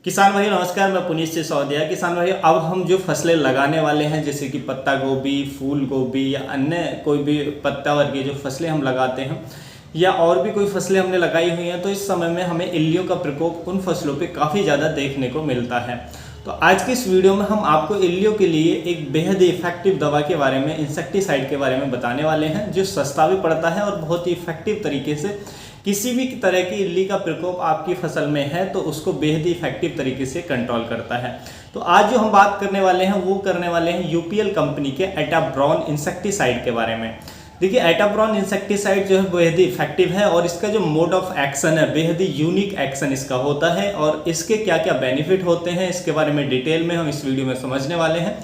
किसान भाई नमस्कार, मैं पुनीत सिसोदिया। किसान भाई अब हम जो फसलें लगाने वाले हैं जैसे कि पत्ता गोभी, फूल गोभी या अन्य कोई भी पत्ता वर्गीय जो फसलें हम लगाते हैं या और भी कोई फसलें हमने लगाई हुई हैं, तो इस समय में हमें इल्लियों का प्रकोप उन फसलों पे काफ़ी ज़्यादा देखने को मिलता है। तो आज की इस वीडियो में हम आपको इल्लियों के लिए एक बेहद इफेक्टिव दवा के बारे में, इंसेक्टिसाइड के बारे में बताने वाले हैं, जो सस्ता भी पड़ता है और बहुत ही इफेक्टिव तरीके से किसी भी तरह की इल्ली का प्रकोप आपकी फसल में है तो उसको बेहद ही इफेक्टिव तरीके से कंट्रोल करता है। तो आज जो हम बात करने वाले हैं वो करने वाले हैं यूपीएल कंपनी के एटाब्रॉन इंसेक्टिसाइड के बारे में। देखिए, एटाब्रॉन इंसेक्टिसाइड जो है बेहद ही इफेक्टिव है और इसका जो मोड ऑफ एक्शन है बेहद ही यूनिक एक्शन इसका होता है और इसके क्या क्या बेनिफिट होते हैं इसके बारे में डिटेल में हम इस वीडियो में समझने वाले हैं।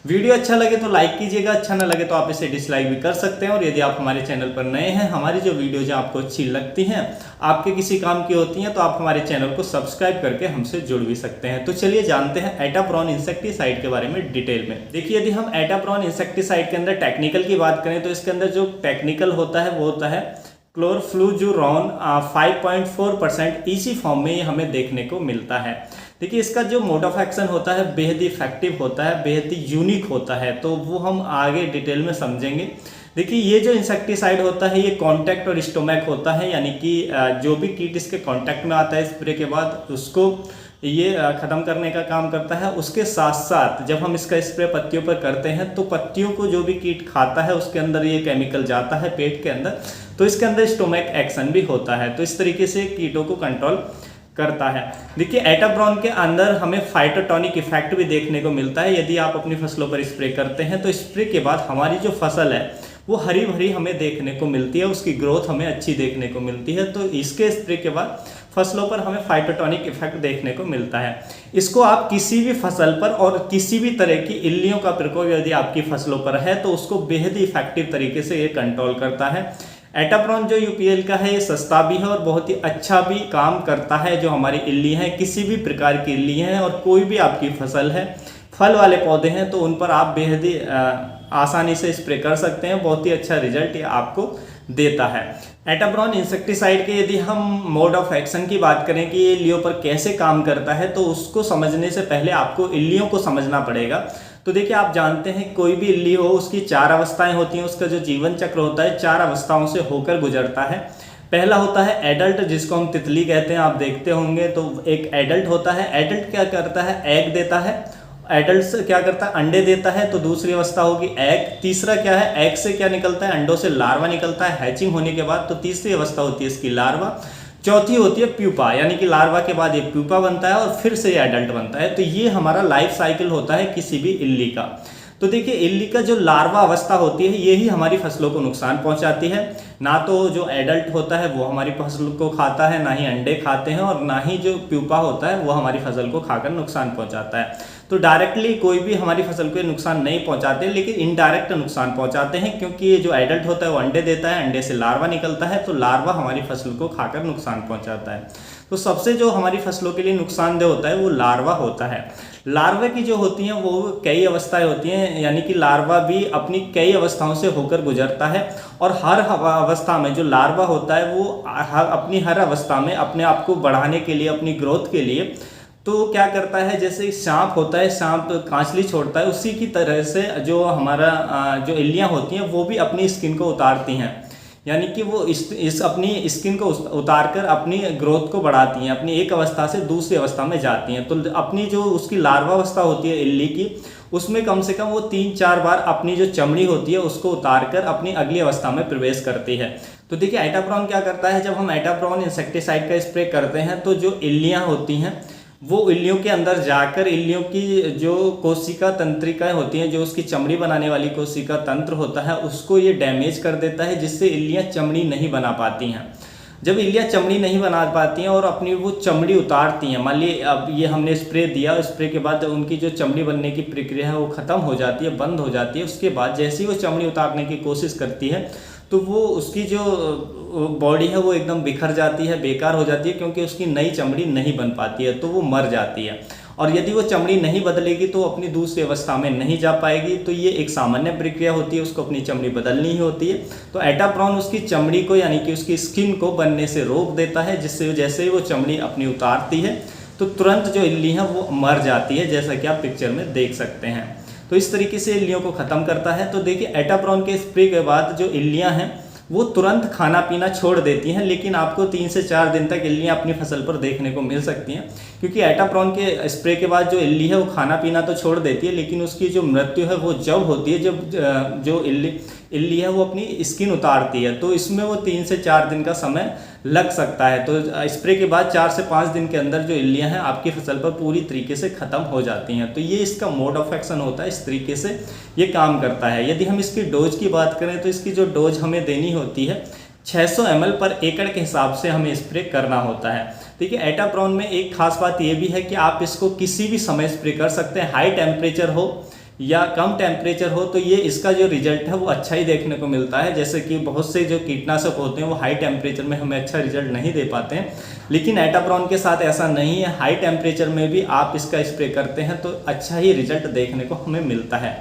वीडियो अच्छा लगे तो लाइक कीजिएगा, अच्छा ना लगे तो आप इसे डिसलाइक भी कर सकते हैं। और यदि आप हमारे चैनल पर नए हैं, हमारी जो वीडियोज आपको अच्छी लगती हैं, आपके किसी काम की होती हैं, तो आप हमारे चैनल को सब्सक्राइब करके हमसे जुड़ भी सकते हैं। तो चलिए जानते हैं एटाब्रॉन इंसेक्टिसाइड के बारे में डिटेल में। देखिए, यदि हम एटाब्रॉन इंसेक्टिसाइड के अंदर टेक्निकल की बात करें तो इसके अंदर जो टेक्निकल होता है वो होता है क्लोरफ्लूजुरॉन 5.4% इसी फॉर्म में हमें देखने को मिलता है। देखिए, इसका जो मोड ऑफ एक्शन होता है बेहद ही इफेक्टिव होता है, बेहद ही यूनिक होता है, तो वो हम आगे डिटेल में समझेंगे। देखिए, ये जो इंसेक्टिसाइड होता है ये कॉन्टैक्ट और स्टोमैक होता है, यानी कि जो भी कीट इसके कॉन्टैक्ट में आता है स्प्रे के बाद उसको ये ख़त्म करने का काम करता है। उसके साथ साथ जब हम इसका स्प्रे पत्तियों पर करते हैं तो पत्तियों को जो भी कीट खाता है उसके अंदर ये केमिकल जाता है पेट के अंदर, तो इसके अंदर स्टोमैक एक्शन भी होता है, तो इस तरीके से कीटों को कंट्रोल करता है। देखिए, एटाब्रॉन के अंदर हमें फाइटोटॉनिक इफेक्ट भी देखने को मिलता है। यदि आप अपनी फसलों पर स्प्रे करते हैं तो स्प्रे के बाद हमारी जो फसल है वो हरी भरी हमें देखने को मिलती है, उसकी ग्रोथ हमें अच्छी देखने को मिलती है। तो इसके स्प्रे के बाद फसलों पर हमें फाइटोटॉनिक इफेक्ट देखने को मिलता है। इसको आप किसी भी फसल पर और किसी भी तरह की इल्लियों का प्रकोप यदि आपकी फसलों पर है तो उसको बेहद ही इफेक्टिव तरीके से ये कंट्रोल करता है। एटाब्रॉन जो यूपीएल का है ये सस्ता भी है और बहुत ही अच्छा भी काम करता है। जो हमारी इल्ली हैं, किसी भी प्रकार की इल्ली हैं और कोई भी आपकी फसल है, फल वाले पौधे हैं, तो उन पर आप बेहद ही आसानी से स्प्रे कर सकते हैं। बहुत ही अच्छा रिजल्ट ये आपको देता है। एटाब्रॉन इंसेक्टिसाइड के यदि हम मोड ऑफ एक्शन की बात करें कि ये इल्लियों पर कैसे काम करता है, तो उसको समझने से पहले आपको इल्लियों को समझना पड़ेगा। तो देखिए, आप जानते हैं कोई भी इल्ली हो उसकी 4 अवस्थाएं होती हैं, उसका जो जीवन चक्र होता है 4 अवस्थाओं से होकर गुजरता है। पहला होता है एडल्ट, जिसको हम तितली कहते हैं, आप देखते होंगे। तो एक एडल्ट होता है। एडल्ट क्या करता है? एग देता है। एडल्ट से क्या करता है? अंडे देता है। तो दूसरी अवस्था होगी एग। तीसरा क्या है? एग से क्या निकलता है? अंडों से लार्वा निकलता है हैचिंग होने के बाद। तो तीसरी अवस्था होती है इसकी लार्वा। चौथी होती है प्यूपा, यानी कि लार्वा के बाद ये प्यूपा बनता है और फिर से ये एडल्ट बनता है। तो ये हमारा लाइफ साइकिल होता है किसी भी इल्ली का। तो देखिए, इल्ली का जो लार्वा अवस्था होती है यही हमारी फसलों को नुकसान पहुंचाती है। ना तो जो एडल्ट होता है वो हमारी फसल को खाता है, ना ही अंडे खाते हैं, और ना ही जो प्यूपा होता है वो हमारी फसल को खाकर नुकसान पहुंचाता है। तो डायरेक्टली कोई भी हमारी फसल को नुकसान नहीं पहुंचाते, लेकिन इनडायरेक्ट नुकसान पहुंचाते हैं, क्योंकि ये जो एडल्ट होता है वो अंडे देता है, अंडे से लार्वा निकलता है, तो लार्वा हमारी फसल को खाकर नुकसान पहुंचाता है। तो सबसे जो हमारी फसलों के लिए नुकसानदेह होता है वो लार्वा होता है। लार्वा की जो होती हैं वो कई अवस्थाएं होती हैं, यानी कि लार्वा भी अपनी कई अवस्थाओं से होकर गुजरता है और हर अवस्था में जो लार्वा होता है वो अपनी हर अवस्था में अपने आप को बढ़ाने के लिए, अपनी ग्रोथ के लिए, तो क्या करता है, जैसे सांप होता है, सांप कांचली छोड़ता है, उसी की तरह से जो हमारा जो इल्लियाँ होती हैं वो भी अपनी स्किन को उतारती हैं, यानी कि वो इस अपनी स्किन को उतार कर अपनी ग्रोथ को बढ़ाती हैं, अपनी एक अवस्था से दूसरी अवस्था में जाती हैं। तो अपनी जो उसकी लार्वा अवस्था होती है इल्ली की, उसमें कम से कम वो 3-4 बार अपनी जो चमड़ी होती है उसको उतार कर अपनी अगली अवस्था में प्रवेश करती है। तो देखिए, एटाब्रॉन क्या करता है, जब हम एटाब्रॉन इंसेक्टिसाइड का स्प्रे करते हैं तो जो इल्लियाँ होती हैं वो इल्लियों के अंदर जाकर इल्लियों की जो कोशिका तंत्रिकाएं होती हैं, जो उसकी चमड़ी बनाने वाली कोशिका तंत्र होता है, उसको ये डैमेज कर देता है, जिससे इल्लियां चमड़ी नहीं बना पाती हैं। जब इल्लियां चमड़ी नहीं बना पाती हैं और अपनी वो चमड़ी उतारती हैं, मान लीजिए अब ये हमने स्प्रे दिया, स्प्रे के बाद उनकी जो चमड़ी बनने की प्रक्रिया है वो ख़त्म हो जाती है, बंद हो जाती है। उसके बाद जैसे ही वो चमड़ी उतारने की कोशिश करती है तो वो उसकी जो बॉडी है वो एकदम बिखर जाती है, बेकार हो जाती है, क्योंकि उसकी नई चमड़ी नहीं बन पाती है, तो वो मर जाती है। और यदि वो चमड़ी नहीं बदलेगी तो अपनी दूसरी अवस्था में नहीं जा पाएगी। तो ये एक सामान्य प्रक्रिया होती है, उसको अपनी चमड़ी बदलनी ही होती है। तो एटाब्रॉन उसकी चमड़ी को, यानी कि उसकी स्किन को बनने से रोक देता है, जिससे जैसे ही वो चमड़ी अपनी उतारती है तो तुरंत जो इल्ली है वो मर जाती है, जैसा कि आप पिक्चर में देख सकते हैं। तो इस तरीके से इल्लियों को ख़त्म करता है। तो देखिए एटाप्रॉन के स्प्रे के बाद जो इल्लियाँ हैं वो तुरंत खाना पीना छोड़ देती हैं, लेकिन आपको 3 से 4 दिन तक इल्लियाँ अपनी फसल पर देखने को मिल सकती हैं, क्योंकि एटाप्रॉन के स्प्रे के बाद जो इल्ली है वो खाना पीना तो छोड़ देती है, लेकिन उसकी जो मृत्यु है वो जब होती है जब जो इल्ली है वो अपनी स्किन उतारती है। तो इसमें वो 3 से 4 दिन का समय लग सकता है। तो स्प्रे के बाद 4 से 5 दिन के अंदर जो इल्लियाँ हैं आपकी फसल पर पूरी तरीके से ख़त्म हो जाती हैं। तो ये इसका मोड ऑफ एक्शन होता है, इस तरीके से ये काम करता है। यदि हम इसकी डोज की बात करें तो इसकी जो डोज हमें देनी होती है 600 ml पर एकड़ के हिसाब से हमें स्प्रे करना होता है। देखिए एटाप्रॉन में एक खास बात ये भी है कि आप इसको किसी भी समय स्प्रे कर सकते हैं, हाई टेम्परेचर हो या कम टेम्परेचर हो, तो ये इसका जो रिजल्ट है वो अच्छा ही देखने को मिलता है। जैसे कि बहुत से जो कीटनाशक होते हैं वो हाई टेम्परेचर में हमें अच्छा रिजल्ट नहीं दे पाते हैं, लेकिन एटाप्रॉन के साथ ऐसा नहीं है। हाई टेम्परेचर में भी आप इसका स्प्रे करते हैं तो अच्छा ही रिजल्ट देखने को हमें मिलता है।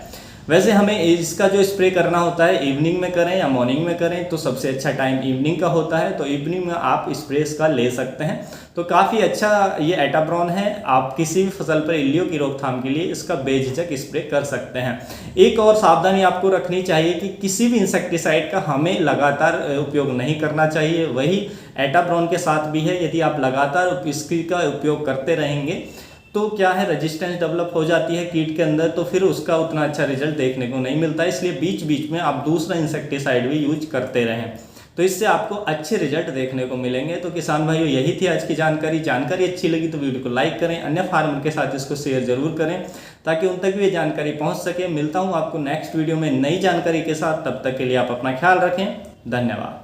वैसे हमें इसका जो स्प्रे करना होता है इवनिंग में करें या मॉर्निंग में करें, तो सबसे अच्छा टाइम इवनिंग का होता है। तो इवनिंग में आप स्प्रे इसका ले सकते हैं। तो काफ़ी अच्छा ये एटाप्रॉन है, आप किसी भी फसल पर इल्लियों की रोकथाम के लिए इसका बेझिझक स्प्रे कर सकते हैं। एक और सावधानी आपको रखनी चाहिए कि किसी भी इंसेक्टिसाइड का हमें लगातार उपयोग नहीं करना चाहिए। वही एटाप्रॉन के साथ भी है, यदि आप लगातार इसकी का उपयोग करते रहेंगे तो क्या है, रेजिस्टेंस डेवलप हो जाती है कीट के अंदर, तो फिर उसका उतना अच्छा रिजल्ट देखने को नहीं मिलता। इसलिए बीच बीच में आप दूसरा इंसेक्टिसाइड भी यूज करते रहें, तो इससे आपको अच्छे रिजल्ट देखने को मिलेंगे। तो किसान भाइयों यही थी आज की जानकारी अच्छी लगी तो वीडियो को लाइक करें, अन्य फार्मर के साथ इसको शेयर जरूर करें ताकि उन तक भी ये जानकारी पहुंच सके। मिलता हूं आपको नेक्स्ट वीडियो में नई जानकारी के साथ, तब तक के लिए आप अपना ख्याल रखें। धन्यवाद।